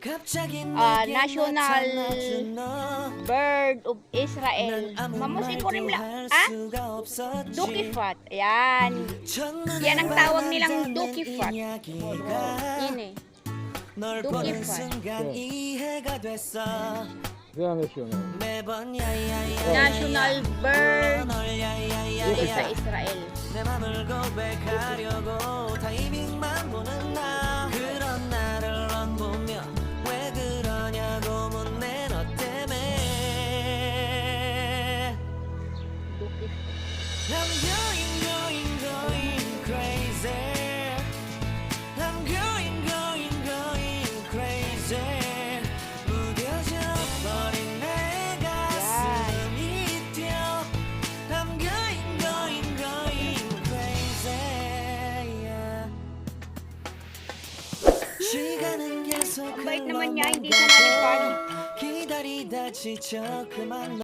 National Bird of Israel. Mamusin ko rin Dukifat. Ayan. Yan ang tawag nilang Dukifat. Ini. Dukifat. National Bird sa Israel. 내 맘을 고백하려고 타이밍만 보는 나 그런 나를 넌 보며 왜 그러냐고 묻네 너 때문에 I'm going crazy I'm going crazy 무뎌져 버린 내 가슴이 뛰어 I'm going crazy yeah. 시간은 계속 Ang bait naman niya, hindi siya nalipad. 기다리다 지쳐 그만